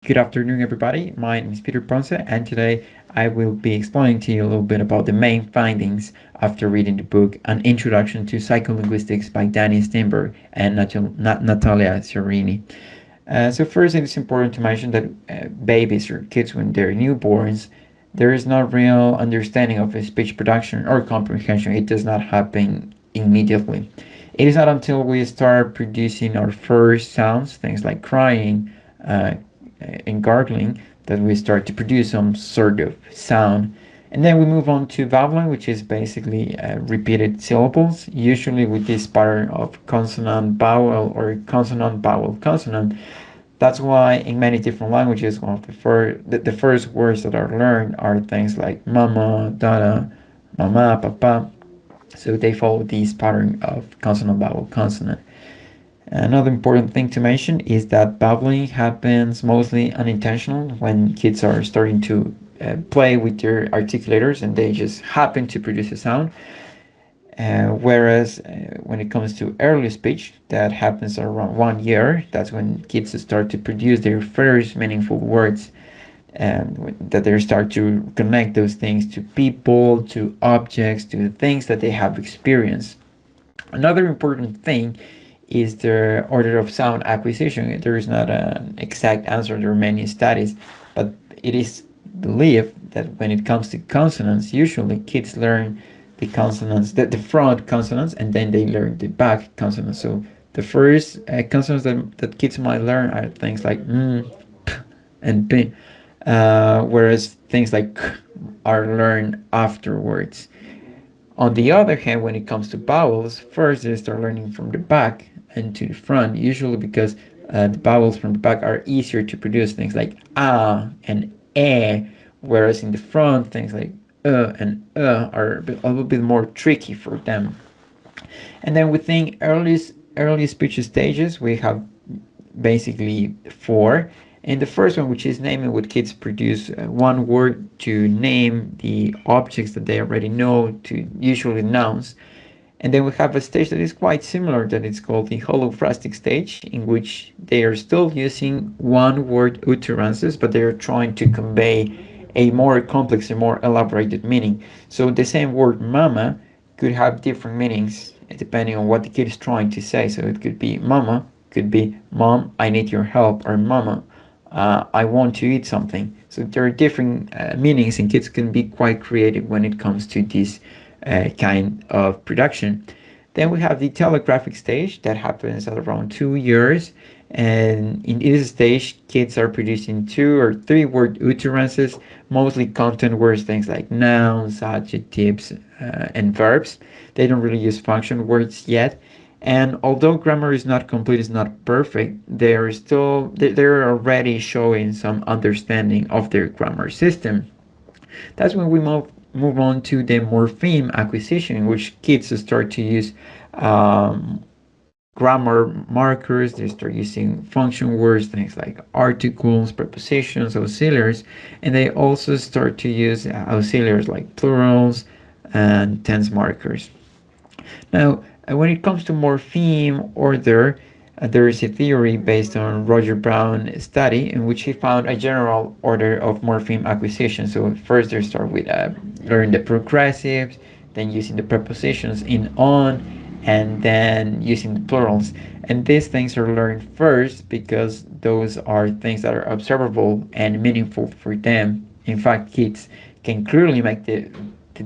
Good afternoon, everybody. My name is Peter Ponce, and today I will be explaining to you a little bit about the main findings after reading the book An Introduction to Psycholinguistics by Danny Steinberg and Natalia Sciarini. So first, it is important to mention that babies or kids, when they're newborns, there is no real understanding of speech production or comprehension. It does not happen immediately. It is not until we start producing our first sounds, things like crying, uh, and gargling, that we start to produce some sort of sound. And then we move on to babbling, which is basically repeated syllables, usually with this pattern of consonant vowel or consonant vowel consonant. That's why in many different languages, one of the first words that are learned are things like mama, dada, mama, papa. So they follow this pattern of consonant vowel consonant. Another important thing to mention is that babbling happens mostly unintentional when kids are starting to play with their articulators and they just happen to produce a sound. Whereas when it comes to early speech, that happens around 1 year. That's when kids start to produce their first meaningful words, and that they start to connect those things to people, to objects, to things that they have experienced. Another important thing is the order of sound acquisition. There is not an exact answer. There are many studies, but it is believed that when it comes to consonants, usually kids learn the consonants, the front consonants, and then they learn the back consonants. So the first consonants that kids might learn are things like p, and b, whereas things like k are learned afterwards. On the other hand, when it comes to vowels, first they start learning from the back and to the front, usually because the vowels from the back are easier to produce, things like and eh, whereas in the front, things like and are a little bit more tricky for them. And then within early speech stages, we have basically four. And the first one, which is naming, what kids produce one word to name the objects that they already know, to usually nouns. And then we have a stage that is quite similar, that is called the holophrastic stage, in which they are still using one word utterances, but they are trying to convey a more complex and more elaborated meaning. So the same word mama could have different meanings depending on what the kid is trying to say. So it could be mama, could be mom, I need your help, or mama, I want to eat something. So there are different meanings, and kids can be quite creative when it comes to this kind of production. Then we have the telegraphic stage that happens at around 2 years. And in this stage, kids are producing 2 or 3 word utterances, mostly content words, things like nouns, adjectives, and verbs. They don't really use function words yet. And although grammar is not complete, is not perfect, they're already showing some understanding of their grammar system. That's when we move on to the morpheme acquisition, in which kids start to use um, grammar markers. They start using function words, things like articles, prepositions, auxiliaries, and they also start to use auxiliaries like plurals and tense markers. Now, when it comes to morpheme order, there is a theory based on Roger Brown's study in which he found a general order of morpheme acquisition. So first they start with learning the progressives, then using the prepositions in on, and then using the plurals. And these things are learned first because those are things that are observable and meaningful for them. In fact, kids can clearly make the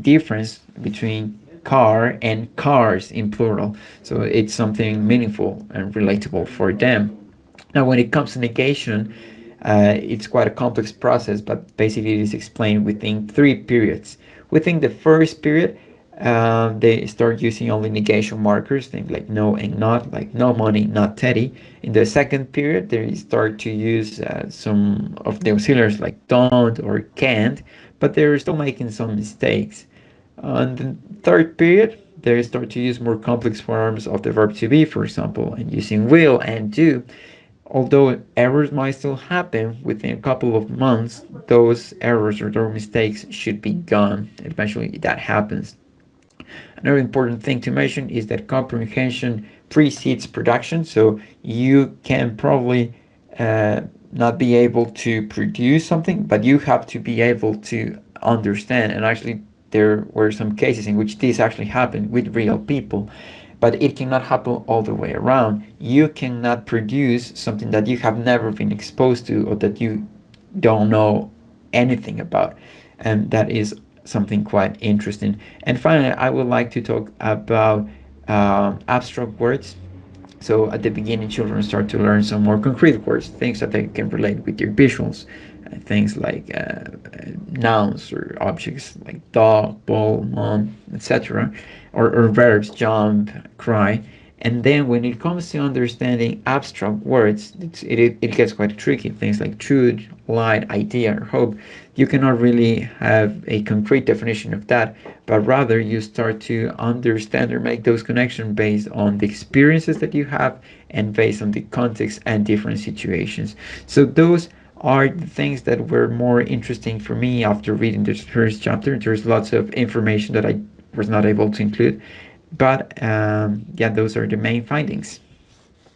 difference between car and cars in plural. So it's something meaningful and relatable for them. Now, when it comes to negation, it's quite a complex process, but basically it is explained within 3 periods. Within the first period, they start using only negation markers, things like no and not, like no money, not Teddy. In the second period, they start to use some of the auxiliaries like don't or can't, but they're still making some mistakes. In the third period, they start to use more complex forms of the verb to be, for example, and using will and do. Although errors might still happen within a couple of months, those errors or those mistakes should be gone. Eventually, that happens. Another important thing to mention is that comprehension precedes production, so you can probably not be able to produce something, but you have to be able to understand. And actually, there were some cases in which this actually happened with real people, but it cannot happen all the way around. You cannot produce something that you have never been exposed to or that you don't know anything about, and that is something quite interesting. And finally, I would like to talk about abstract words. So at the beginning, children start to learn some more concrete words, things that they can relate with their visuals, things like nouns or objects like dog, ball, mom, etc., or verbs, jump, cry. And then when it comes to understanding abstract words, it gets quite tricky. Things like truth, light, idea, or hope. You cannot really have a concrete definition of that, but rather you start to understand or make those connections based on the experiences that you have and based on the context and different situations. So those are the things that were more interesting for me after reading this first chapter. There's lots of information that I was not able to include, but yeah, those are the main findings.